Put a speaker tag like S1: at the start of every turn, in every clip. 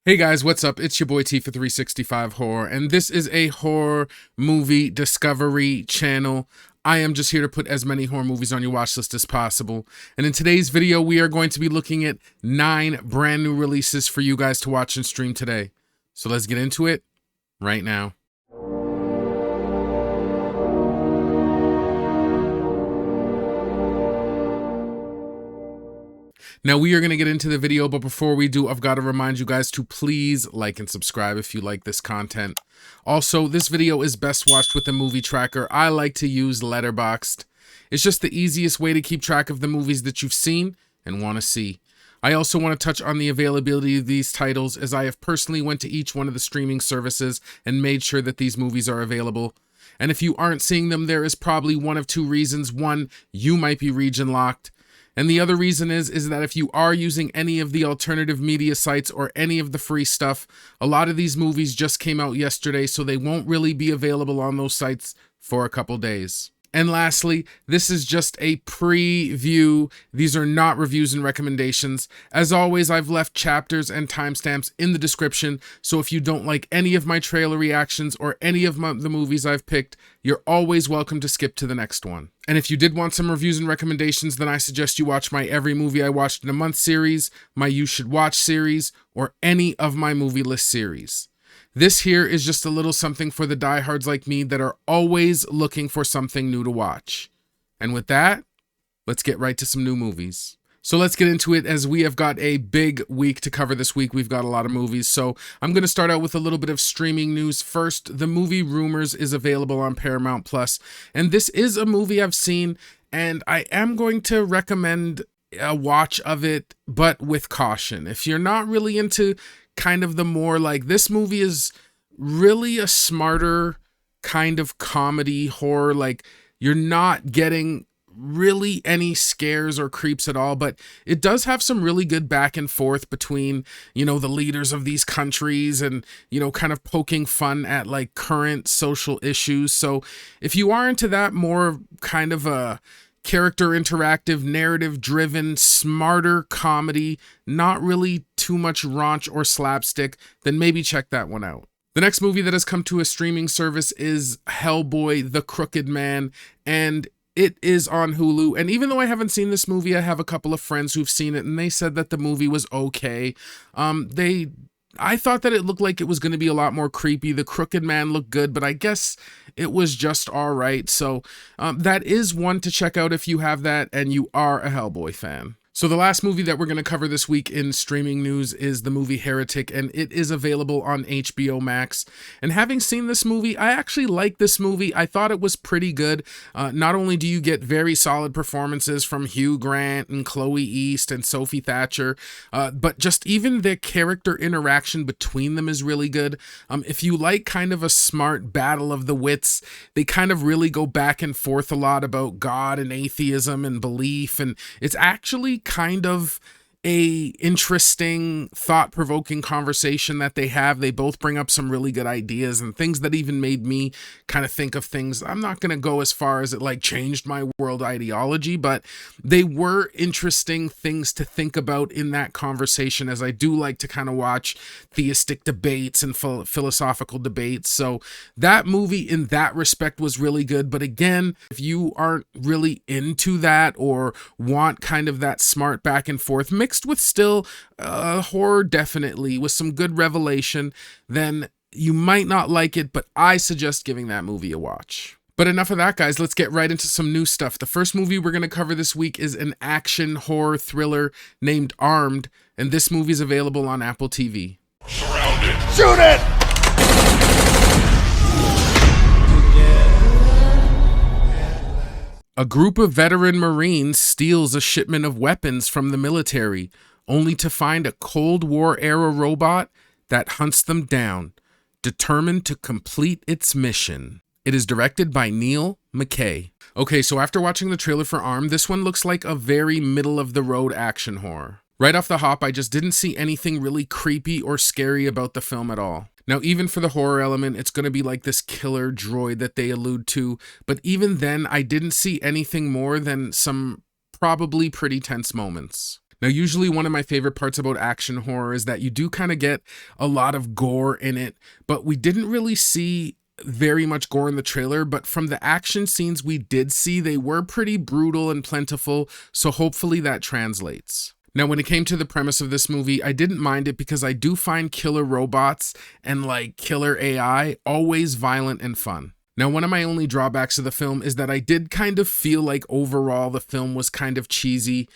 S1: Hey guys, what's up? It's your boy T for 365 Horror, and this is a horror movie discovery channel. I am just here to put as many horror movies on your watch list as possible. And in today's video, we are going to be looking at 9 brand new releases for you guys to watch and stream today. So let's get into it right now. Now we are going to get into the video, but before we do, I've got to remind you guys to please like and subscribe if you like this content. Also, this video is best watched with a movie tracker. I like to use Letterboxd. It's just the easiest way to keep track of the movies that you've seen and want to see. I also want to touch on the availability of these titles, as I have personally went to each one of the streaming services and made sure that these movies are available. And if you aren't seeing them, there is probably one of two reasons. One, you might be region locked. And the other reason is that if you are using any of the alternative media sites or any of the free stuff, a lot of these movies just came out yesterday, so they won't really be available on those sites for a couple days. And lastly, this is just a preview. These are not reviews and recommendations. As always, I've left chapters and timestamps in the description, so if you don't like any of my trailer reactions or any of the movies I've picked, you're always welcome to skip to the next one. And if you did want some reviews and recommendations, then I suggest you watch my Every Movie I Watched in a Month series, my You Should Watch series, or any of my movie list series. This here is just a little something for the diehards like me that are always looking for something new to watch. And with that, let's get right to some new movies. So let's get into it, as we have got a big week to cover this week. We've got a lot of movies. So I'm going to start out with a little bit of streaming news first. The movie Rumors is available on Paramount Plus, and this is a movie I've seen, and I am going to recommend a watch of it, but with caution. If you're not really into kind of the more like, this movie is really a smarter kind of comedy horror, like you're not getting really any scares or creeps at all, but it does have some really good back and forth between, the leaders of these countries and, kind of poking fun at like current social issues. So if you are into that more kind of a character interactive, narrative driven, smarter comedy, not really too much raunch or slapstick, then maybe check that one out. The next movie that has come to a streaming service is Hellboy: The Crooked Man, and it is on Hulu. And even though I haven't seen this movie, I have a couple of friends who've seen it, and they said that the movie was okay. I thought that it looked like it was going to be a lot more creepy. The Crooked Man looked good, but I guess it was just all right. So that is one to check out if you have that and you are a Hellboy fan. So the last movie that we're going to cover this week in streaming news is the movie Heretic, and it is available on HBO Max. And having seen this movie, I actually like this movie. I thought it was pretty good. Not only do you get very solid performances from Hugh Grant and Chloe East and Sophie Thatcher, but just even the character interaction between them is really good. If you like kind of a smart battle of the wits, they kind of really go back and forth a lot about God and atheism and belief, and it's actually kind of a interesting, thought-provoking conversation that they have. They both bring up some really good ideas and things that even made me kind of think of things. I'm not going to go as far as it like changed my world ideology, but they were interesting things to think about in that conversation, as I do like to kind of watch theistic debates and philosophical debates. So that movie in that respect was really good. But again, if you aren't really into that or want kind of that smart back and forth mixed with still horror, definitely with some good revelation, then you might not like it, but I suggest giving that movie a watch. But enough of that, guys. Let's get right into some new stuff. The first movie we're going to cover this week is an action horror thriller named Armed, and this movie is available on Apple TV.
S2: Surrounded. Shoot it!
S1: A group of veteran Marines steals a shipment of weapons from the military, only to find a Cold War-era robot that hunts them down, determined to complete its mission. It is directed by Neil McKay. Okay, so after watching the trailer for Armed, this one looks like a very middle-of-the-road action horror. Right off the hop, I just didn't see anything really creepy or scary about the film at all. Now, even for the horror element, it's going to be like this killer droid that they allude to, but even then, I didn't see anything more than some probably pretty tense moments. Now, usually one of my favorite parts about action horror is that you do kind of get a lot of gore in it, but we didn't really see very much gore in the trailer, but from the action scenes we did see, they were pretty brutal and plentiful, so hopefully that translates. Now, when it came to the premise of this movie, I didn't mind it because I do find killer robots and like killer AI always violent and fun. Now, one of my only drawbacks of the film is that I did kind of feel like overall the film was kind of cheesy.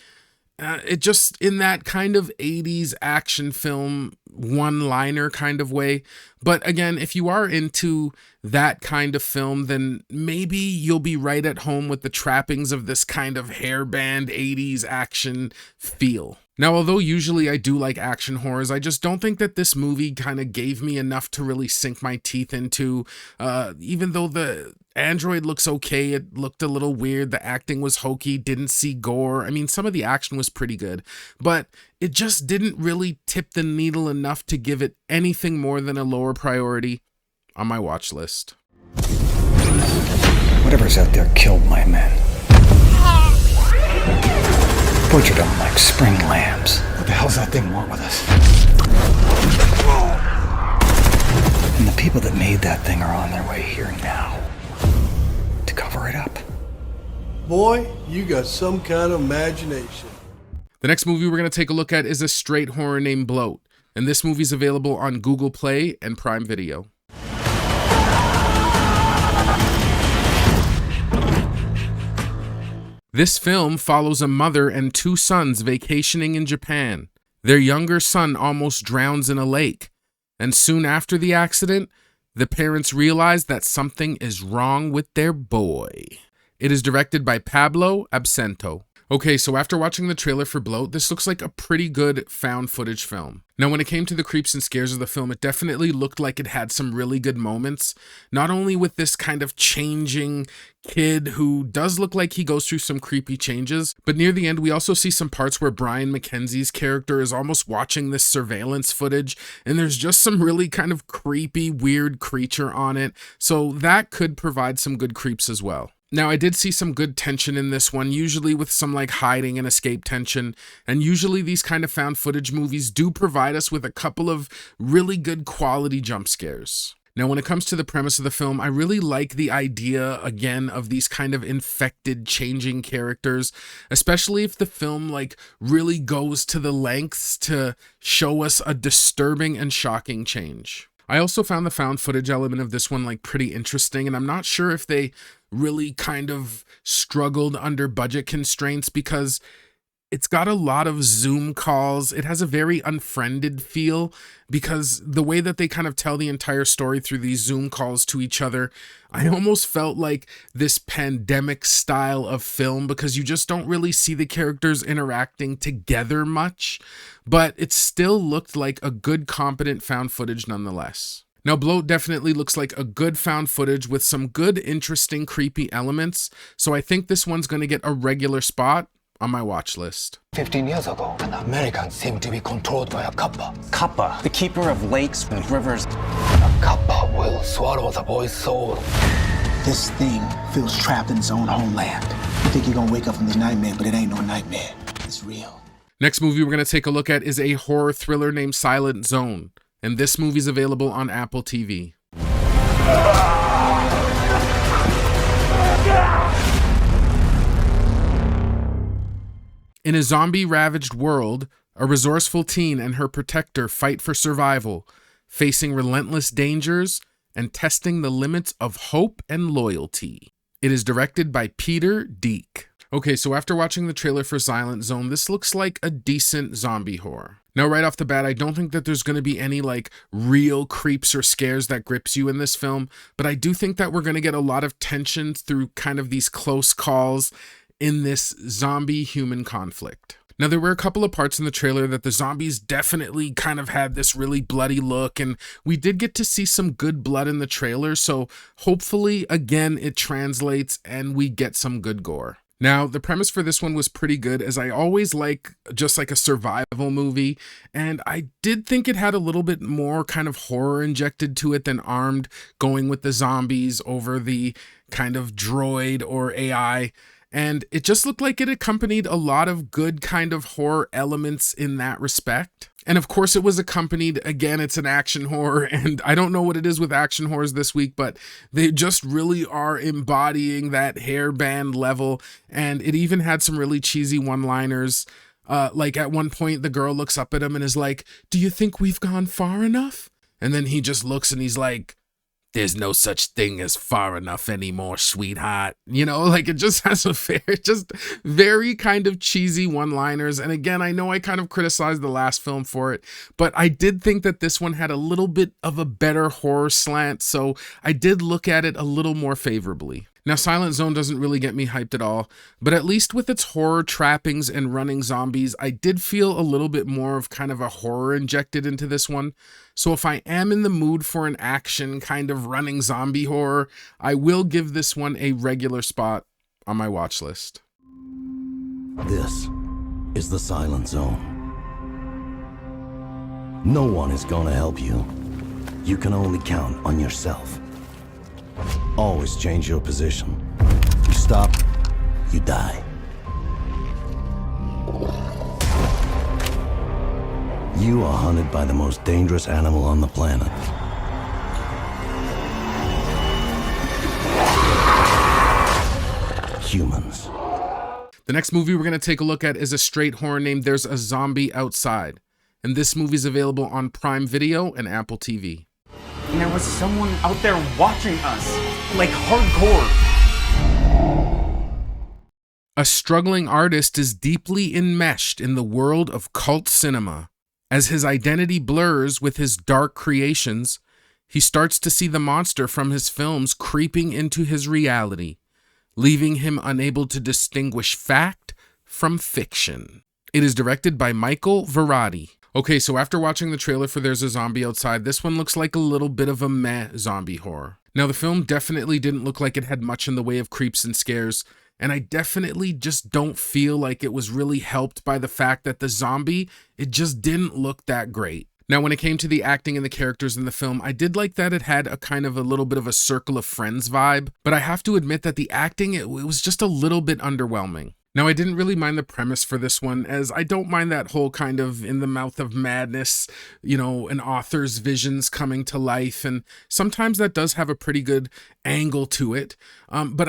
S1: It just in that kind of 80s action film one-liner kind of way. But again, if you are into that kind of film, then maybe you'll be right at home with the trappings of this kind of hairband 80s action feel. Now, although usually I do like action horrors, I just don't think that this movie kind of gave me enough to really sink my teeth into. Even though the android looks okay, it looked a little weird, the acting was hokey, didn't see gore. I mean, some of the action was pretty good, but it just didn't really tip the needle enough to give it anything more than a lower priority on my watch list.
S3: Whatever's out there killed my men. Butchered them like spring lambs. What the hell's that thing want with us? And the people that made that thing are on their way here now to cover it up.
S4: Boy, you got some kind of imagination.
S1: The next movie we're going to take a look at is a straight horror named Bloat, and this movie's available on Google Play and Prime Video. This film follows a mother and two sons vacationing in Japan. Their younger son almost drowns in a lake, and soon after the accident, the parents realize that something is wrong with their boy. It is directed by Pablo Absento. Okay, so after watching the trailer for Bloat, this looks like a pretty good found footage film. Now, when it came to the creeps and scares of the film, it definitely looked like it had some really good moments, not only with this kind of changing kid who does look like he goes through some creepy changes, but near the end, we also see some parts where Brian McKenzie's character is almost watching this surveillance footage, and there's just some really kind of creepy, weird creature on it, so that could provide some good creeps as well. Now, I did see some good tension in this one, usually with some like hiding and escape tension, and usually these kind of found footage movies do provide us with a couple of really good quality jump scares. Now, when it comes to the premise of the film, I really like the idea, again, of these kind of infected, changing characters, especially if the film like really goes to the lengths to show us a disturbing and shocking change. I also found the found footage element of this one like pretty interesting, and I'm not sure if they really kind of struggled under budget constraints because it's got a lot of Zoom calls. It has a very unfriended feel because the way that they kind of tell the entire story through these Zoom calls to each other, I almost felt like this pandemic style of film because you just don't really see the characters interacting together much, but it still looked like a good, competent found footage nonetheless. Now, Bloat definitely looks like a good found footage with some good, interesting, creepy elements, so I think this one's going to get a regular spot on my watch list.
S3: 15 years ago, the Americans seemed to be controlled by a Kappa.
S5: Kappa, the keeper of lakes and rivers.
S3: A Kappa will swallow the boy's soul.
S6: This thing feels trapped in its own homeland. You think you're gonna wake up from this nightmare, but it ain't no nightmare. It's real.
S1: Next movie we're going to take a look at is a horror thriller named Silent Zone, and this movie's available on Apple TV. In a zombie-ravaged world, a resourceful teen and her protector fight for survival, facing relentless dangers and testing the limits of hope and loyalty. It is directed by Peter Deek. Okay, so after watching the trailer for Silent Zone, this looks like a decent zombie horror. Now, right off the bat, I don't think that there's going to be any like real creeps or scares that grips you in this film, but I do think that we're going to get a lot of tension through kind of these close calls in this zombie-human conflict. Now, there were a couple of parts in the trailer that the zombies definitely kind of had this really bloody look, and we did get to see some good blood in the trailer, so hopefully, again, it translates and we get some good gore. Now, the premise for this one was pretty good, as I always like just like a survival movie, and I did think it had a little bit more kind of horror injected to it than Armed, going with the zombies over the kind of droid or AI. And it just looked like it accompanied a lot of good kind of horror elements in that respect. And of course it was accompanied, again, it's an action horror, and I don't know what it is with action horrors this week, but they just really are embodying that hairband level. And it even had some really cheesy one-liners. Like at one point, the girl looks up at him and is like, "Do you think we've gone far enough?" And then he just looks and he's like, "There's no such thing as far enough anymore, sweetheart." You know, like it just has just very kind of cheesy one-liners. And again, I know I kind of criticized the last film for it, but I did think that this one had a little bit of a better horror slant. So I did look at it a little more favorably. Now, Silent Zone doesn't really get me hyped at all, but at least with its horror trappings and running zombies, I did feel a little bit more of kind of a horror injected into this one. So if I am in the mood for an action kind of running zombie horror, I will give this one a regular spot on my watch list.
S7: This is the Silent Zone. No one is gonna help you. You can only count on yourself. Always change your position. You stop, you die. You are hunted by the most dangerous animal on the planet. Humans.
S1: The next movie we're going to take a look at is a straight horror named There's a Zombie Outside. And this movie is available on Prime Video and Apple TV.
S8: And there was someone out there watching us, like hardcore.
S1: A struggling artist is deeply enmeshed in the world of cult cinema. As his identity blurs with his dark creations, he starts to see the monster from his films creeping into his reality, leaving him unable to distinguish fact from fiction. It is directed by Michael Varrati. Okay, so after watching the trailer for There's a Zombie Outside, this one looks like a little bit of a meh zombie horror. Now, the film definitely didn't look like it had much in the way of creeps and scares, and I definitely just don't feel like it was really helped by the fact that the zombie, it just didn't look that great. Now, when it came to the acting and the characters in the film, I did like that it had a kind of a little bit of a Circle of Friends vibe, but I have to admit that the acting, it was just a little bit underwhelming. Now, I didn't really mind the premise for this one, as I don't mind that whole kind of in the mouth of madness, you know, an author's visions coming to life, and sometimes that does have a pretty good angle to it, but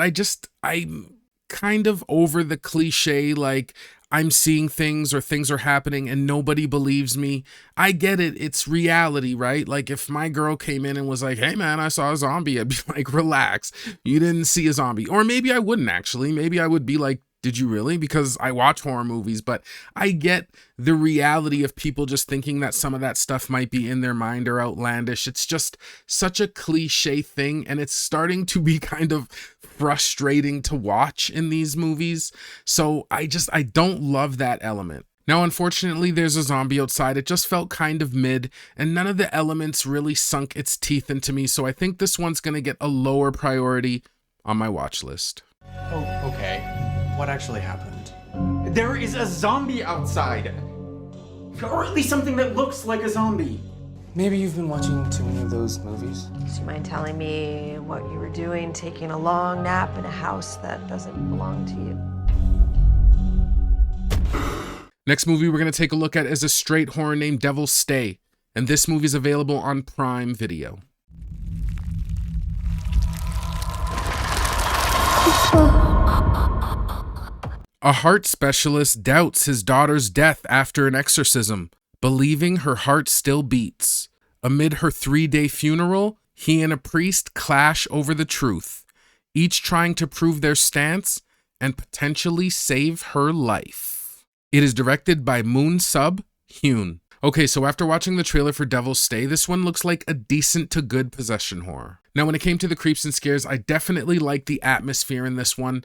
S1: I'm kind of over the cliche, like, I'm seeing things or things are happening and nobody believes me. I get it. It's reality, right? Like if my girl came in and was like, "Hey man, I saw a zombie," I'd be like, "Relax. You didn't see a zombie." Or maybe I wouldn't actually. Maybe I would be like, "Did you really?" Because I watch horror movies, but I get the reality of people just thinking that some of that stuff might be in their mind or outlandish. It's just such a cliche thing, and it's starting to be kind of frustrating to watch in these movies. So I don't love that element. Now, unfortunately, There's a Zombie Outside. It just felt kind of mid, and none of the elements really sunk its teeth into me. So I think this one's going to get a lower priority on my watch list.
S8: Oh, okay. What actually happened? There is a zombie outside. Or at least something that looks like a zombie.
S5: Maybe you've been watching too many of those movies.
S9: Do you mind telling me what you were doing, taking a long nap in a house that doesn't belong to you?
S1: Next movie we're going to take a look at is a straight horror named Devil's Stay, and this movie is available on Prime Video. A heart specialist doubts his daughter's death after an exorcism, believing her heart still beats. Amid her 3-day funeral, he and a priest clash over the truth, each trying to prove their stance and potentially save her life. It is directed by Moon Sub Hyun. Okay, so after watching the trailer for Devil's Stay, this one looks like a decent to good possession horror. Now, when it came to the creeps and scares, I definitely liked the atmosphere in this one.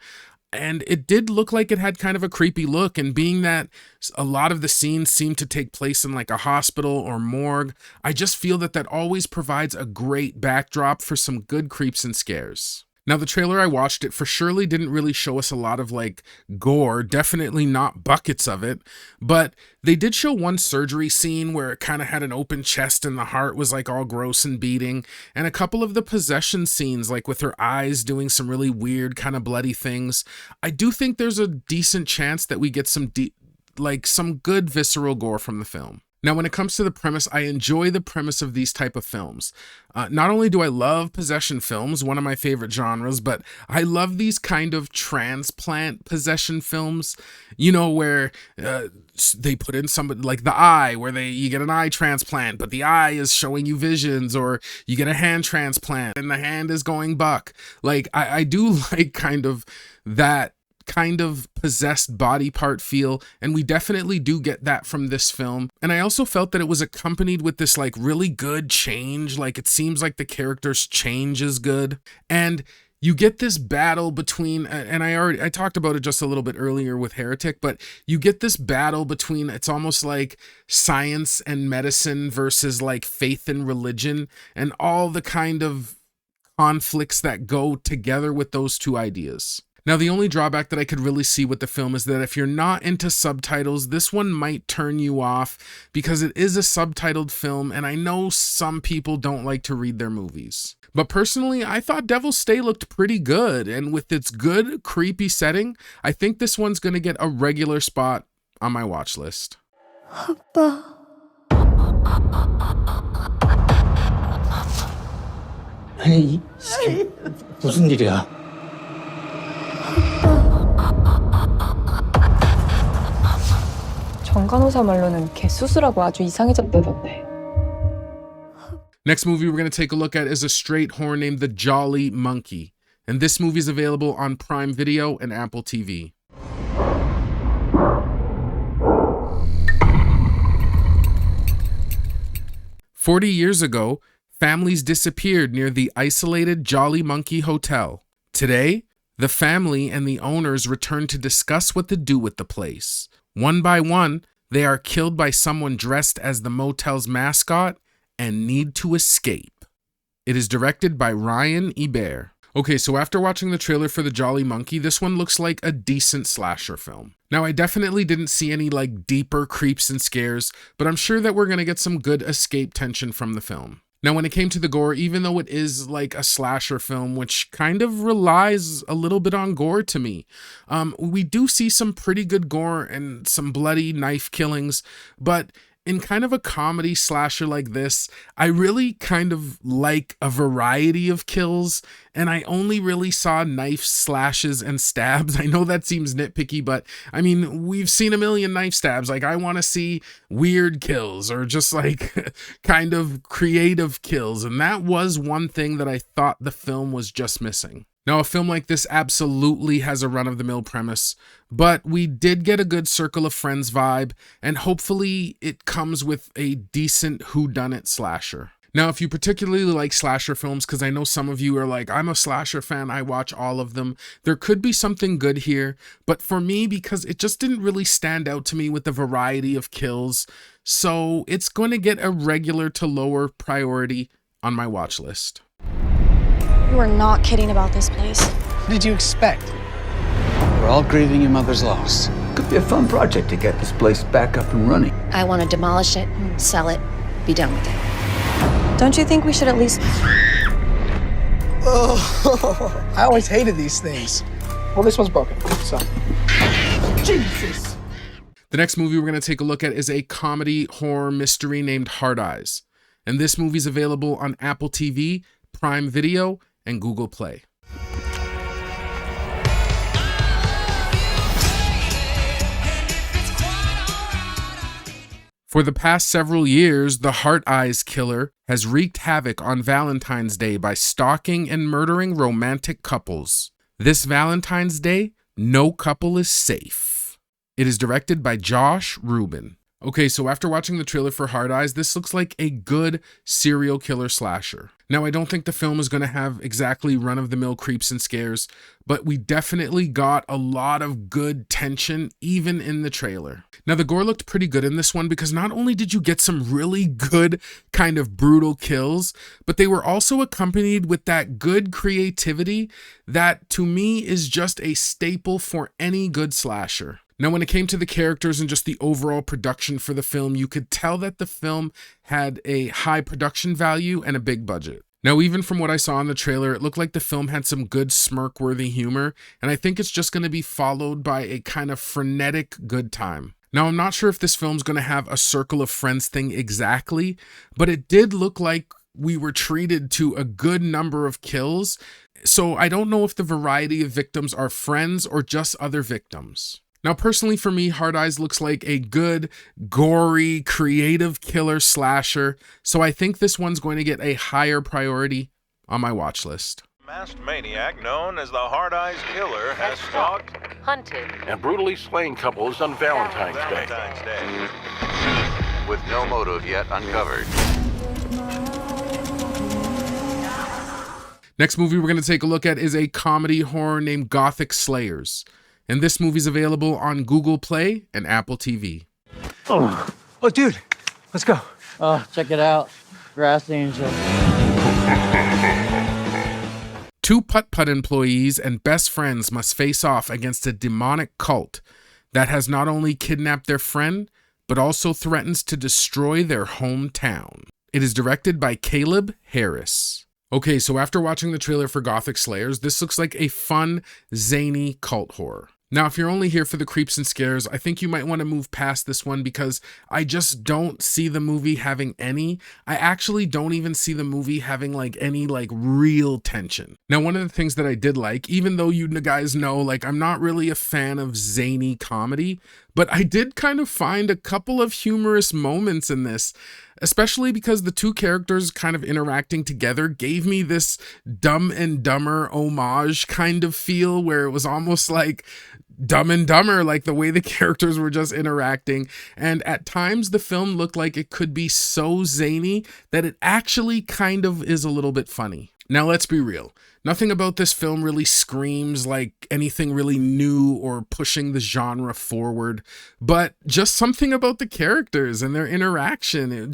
S1: And it did look like it had kind of a creepy look, and being that a lot of the scenes seemed to take place in like a hospital or morgue, I just feel that that always provides a great backdrop for some good creeps and scares. Now, the trailer I watched, it for surely didn't really show us a lot of like gore, definitely not buckets of it, but they did show one surgery scene where it kind of had an open chest and the heart was like all gross and beating, and a couple of the possession scenes, like with her eyes doing some really weird kind of bloody things. I do think there's a decent chance that we get some good visceral gore from the film. Now, when it comes to the premise, I enjoy the premise of these type of films. Not only do I love possession films, one of my favorite genres, but I love these kind of transplant possession films, you know, where they put in somebody like The Eye, where you get an eye transplant, but the eye is showing you visions, or you get a hand transplant and the hand is going buck. Like, I do like kind of that kind of possessed body part feel, and we definitely do get that from this film. And I also felt that it was accompanied with this like really good change, like it seems like the character's change is good, and you get this battle between, and I talked about it just a little bit earlier with Heretic, but you get this battle between, it's almost like science and medicine versus like faith and religion, and all the kind of conflicts that go together with those two ideas. Now, the only drawback that I could really see with the film is that if you're not into subtitles, this one might turn you off because it is a subtitled film, and I know some people don't like to read their movies. But personally, I thought Devil's Stay looked pretty good, and with its good, creepy setting, I think this one's going to get a regular spot on my watch list.
S10: 아빠.
S3: 아니, 이게 무슨 일이야?
S10: 정간호사 말로는 개수술하고 아주 이상해졌다던데.
S1: Next movie we're going to take a look at is a straight horror named The Jolly Monkey, and this movie is available on Prime Video and Apple TV. "40 years ago, families disappeared near the isolated Jolly Monkey Hotel. Today, the family and the owners return to discuss what to do with the place. One by one, they are killed by someone dressed as the motel's mascot and need to escape." It is directed by Ryan Ebert. Okay, so after watching the trailer for The Jolly Monkey, this one looks like a decent slasher film. Now, I definitely didn't see any like deeper creeps and scares, but I'm sure that we're going to get some good escape tension from the film. Now, when it came to the gore, even though it is like a slasher film, which kind of relies a little bit on gore to me, we do see some pretty good gore and some bloody knife killings, but in kind of a comedy slasher like this, I really kind of like a variety of kills, and I only really saw knife slashes and stabs. I know that seems nitpicky, but I mean, we've seen a million knife stabs. Like, I want to see weird kills or just like kind of creative kills, and that was one thing that I thought the film was just missing. Now, a film like this absolutely has a run-of-the-mill premise, but we did get a good Circle of Friends vibe, and hopefully it comes with a decent whodunit slasher. Now, if you particularly like slasher films, because I know some of you are like, I'm a slasher fan, I watch all of them, there could be something good here, but for me, because it just didn't really stand out to me with the variety of kills, so it's going to get a regular to lower priority on my watch list.
S11: You are not kidding about this place.
S6: What did you expect? We're all grieving your mother's loss.
S3: Could be a fun project to get this place back up and running.
S11: I want to demolish it, sell it, be done with it. Don't you think we should at least...
S6: Oh, I always hated these things. Well, this one's broken, so... Jesus!
S1: The next movie we're going to take a look at is a comedy horror mystery named Hard Eyes, and this movie's available on Apple TV, Prime Video, and Google Play. For the past several years, the Heart Eyes killer has wreaked havoc on Valentine's Day by stalking and murdering romantic couples. This Valentine's Day, no couple is safe. It is directed by Josh Rubin. Okay, so after watching the trailer for Hard Eyes, this looks like a good serial killer slasher. Now, I don't think the film is going to have exactly run-of-the-mill creeps and scares, but we definitely got a lot of good tension even in the trailer. Now, the gore looked pretty good in this one because not only did you get some really good kind of brutal kills, but they were also accompanied with that good creativity that to me is just a staple for any good slasher. Now, when it came to the characters and just the overall production for the film, you could tell that the film had a high production value and a big budget. Now, even from what I saw in the trailer, it looked like the film had some good smirk-worthy humor, and I think it's just going to be followed by a kind of frenetic good time. Now, I'm not sure if this film's going to have a circle of friends thing exactly, but it did look like we were treated to a good number of kills, so I don't know if the variety of victims are friends or just other victims. Now, personally for me, Hard Eyes looks like a good, gory, creative killer slasher, so I think this one's going to get a higher priority on my watch list.
S2: Masked maniac known as the Hard Eyes Killer has stalked,
S9: hunted,
S2: and brutally slain couples on Valentine's Day. With no motive yet uncovered.
S1: Next movie we're going to take a look at is a comedy horror named Gothic Slayers. And this movie's available on Google Play and Apple TV.
S6: Oh, dude, let's go.
S12: Oh, check it out. Grass Angel.
S1: Two putt-putt employees and best friends must face off against a demonic cult that has not only kidnapped their friend, but also threatens to destroy their hometown. It is directed by Caleb Harris. Okay, so after watching the trailer for Gothic Slayers, this looks like a fun, zany cult horror. Now, if you're only here for the creeps and scares, I think you might want to move past this one because I just don't see the movie having any. I actually don't even see the movie having any real tension. Now, one of the things that I did like, even though you guys know, I'm not really a fan of zany comedy, but I did kind of find a couple of humorous moments in this, especially because the two characters kind of interacting together gave me this Dumb and Dumber homage kind of feel where it was almost like Dumb and Dumber, like the way the characters were just interacting. And at times the film looked like it could be so zany that it actually kind of is a little bit funny. Now, let's be real. Nothing about this film really screams like anything really new or pushing the genre forward, but just something about the characters and their interaction.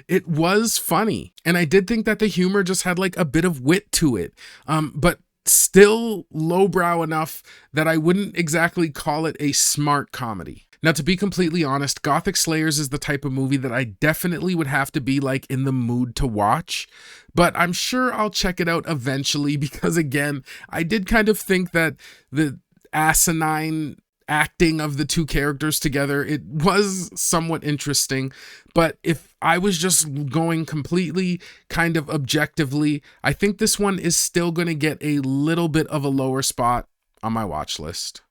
S1: It was funny. And I did think that the humor just had a bit of wit to it, but still lowbrow enough that I wouldn't exactly call it a smart comedy. Now, to be completely honest, Gothic Slayers is the type of movie that I definitely would have to be in the mood to watch, but I'm sure I'll check it out eventually because, again, I did kind of think that the asinine acting of the two characters together, it was somewhat interesting, but if I was just going completely kind of objectively, I think this one is still going to get a little bit of a lower spot on my watch list.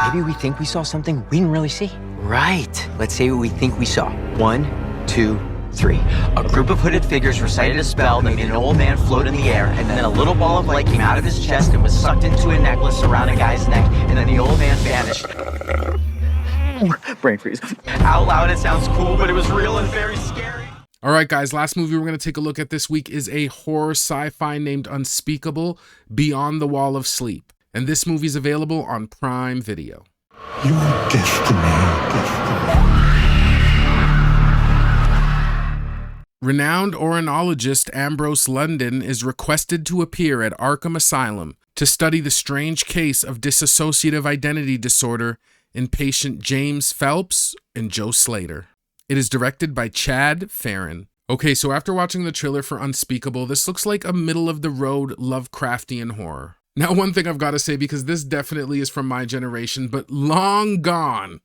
S13: Maybe we think we saw something we didn't really see. Right. Let's say what we think we saw. 1, 2, 3. A group of hooded figures recited a spell that made an old man float in the air, and then a little ball of light came out of his chest and was sucked into a necklace around a guy's neck, and then the old man vanished. Brain freeze. Out loud it sounds cool, but it was real and very scary.
S1: All right, guys, last movie we're going to take a look at this week is a horror sci-fi named Unspeakable, Beyond the Wall of Sleep. And this movie's available on Prime Video.
S3: Your destiny.
S1: Renowned ornithologist Ambrose London is requested to appear at Arkham Asylum to study the strange case of dissociative identity disorder in patient James Phelps and Joe Slater. It is directed by Chad Farron. Okay, so after watching the trailer for Unspeakable, this looks like a middle-of-the-road Lovecraftian horror. Now, one thing I've got to say, because this definitely is from my generation, but long gone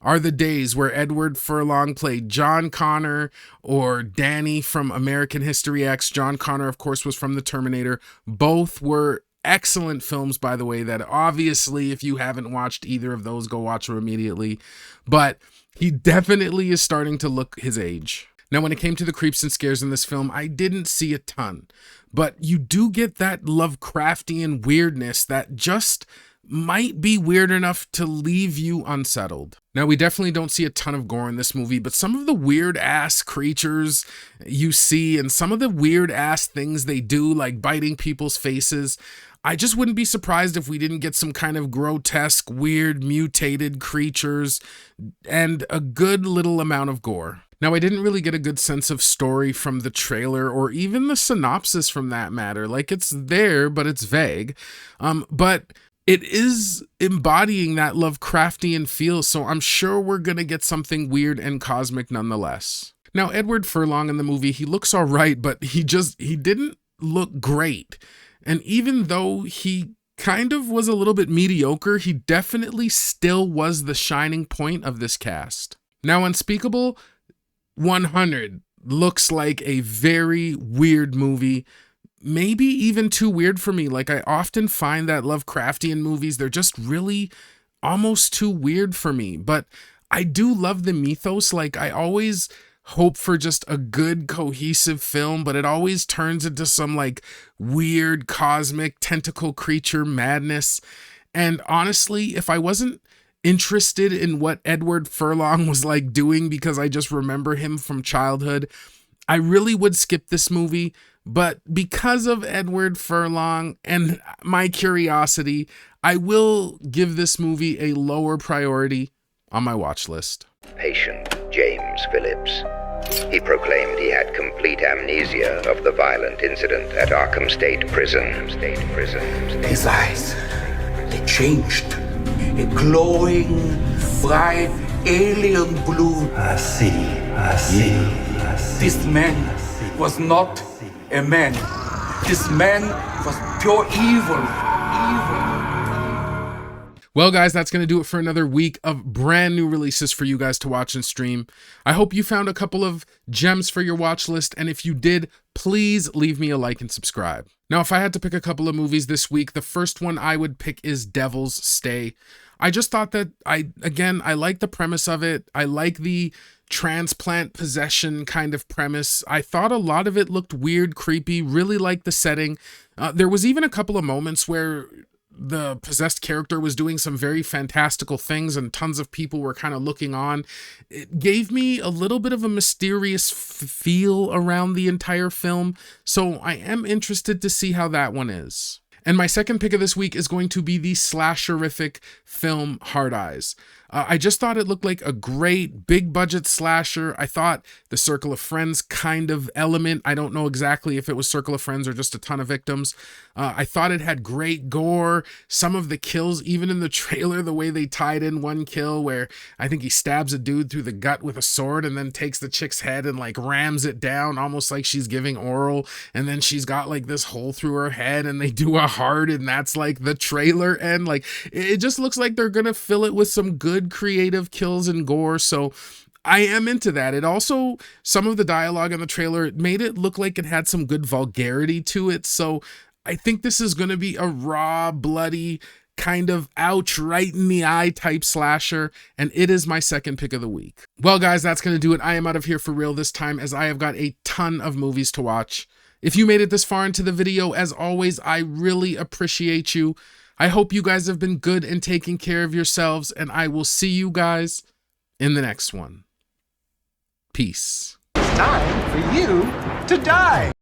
S1: are the days where Edward Furlong played John Connor or Danny from American History X. John Connor, of course, was from The Terminator. Both were excellent films, by the way, that obviously, if you haven't watched either of those, go watch them immediately. But he definitely is starting to look his age. Now, when it came to the creeps and scares in this film, I didn't see a ton, but you do get that Lovecraftian weirdness that just might be weird enough to leave you unsettled. Now, we definitely don't see a ton of gore in this movie, but some of the weird ass creatures you see and some of the weird ass things they do, like biting people's faces, I just wouldn't be surprised if we didn't get some kind of grotesque, weird, mutated creatures and a good little amount of gore. Now, I didn't really get a good sense of story from the trailer or even the synopsis from that matter. Like, it's there, but it's vague. But it is embodying that Lovecraftian feel, so I'm sure we're going to get something weird and cosmic nonetheless. Now, Edward Furlong in the movie, he looks all right, but he didn't look great. And even though he kind of was a little bit mediocre, he definitely still was the shining point of this cast. Now, Unspeakable 100 looks like a very weird movie. Maybe even too weird for me. Like, I often find that Lovecraftian movies, they're just really almost too weird for me. But I do love the mythos. Like, I always hope for just a good cohesive film, but it always turns into some like weird cosmic tentacle creature madness. And honestly, if I wasn't interested in what Edward Furlong was like doing because I just remember him from childhood, I really would skip this movie. But because of Edward Furlong and my curiosity, I will give this movie a lower priority on my watch list.
S14: Patient James Phillips. He proclaimed he had complete amnesia of the violent incident at Arkham State Prison.
S6: His eyes, they changed. A glowing, bright, alien blue.
S3: I see.
S6: This man was not a man. This man was pure evil.
S1: Well, guys, that's going to do it for another week of brand new releases for you guys to watch and stream. I hope you found a couple of gems for your watch list, and if you did, please leave me a like and subscribe. Now, if I had to pick a couple of movies this week, the first one I would pick is Devil's Stay. I just thought that, I like the premise of it. I like the transplant possession kind of premise. I thought a lot of it looked weird, creepy, really liked the setting. There was even a couple of moments where the possessed character was doing some very fantastical things and tons of people were kind of looking on. It gave me a little bit of a mysterious feel around the entire film, so I am interested to see how that one is. And my second pick of this week is going to be the slasherific film Hard Eyes. I just thought it looked like a great big budget slasher. I thought the Circle of Friends kind of element, I don't know exactly if it was Circle of Friends or just a ton of victims. I thought it had great gore. Some of the kills, even in the trailer, the way they tied in one kill where I think he stabs a dude through the gut with a sword and then takes the chick's head and like rams it down almost like she's giving oral, and then she's got like this hole through her head and they do a heart and that's like the trailer end. Like, it just looks like they're gonna fill it with some good creative kills and gore, so I am into that. It also, some of the dialogue in the trailer, it made it look like it had some good vulgarity to it, so I think this is going to be a raw, bloody, kind of ouch, right in the eye type slasher, and it is my second pick of the week. Well, guys, that's going to do it. I am out of here for real this time, as I have got a ton of movies to watch. If you made it this far into the video, as always, I really appreciate you. I hope you guys have been good and taking care of yourselves, and I will see you guys in the next one. Peace.
S15: It's time for you to die.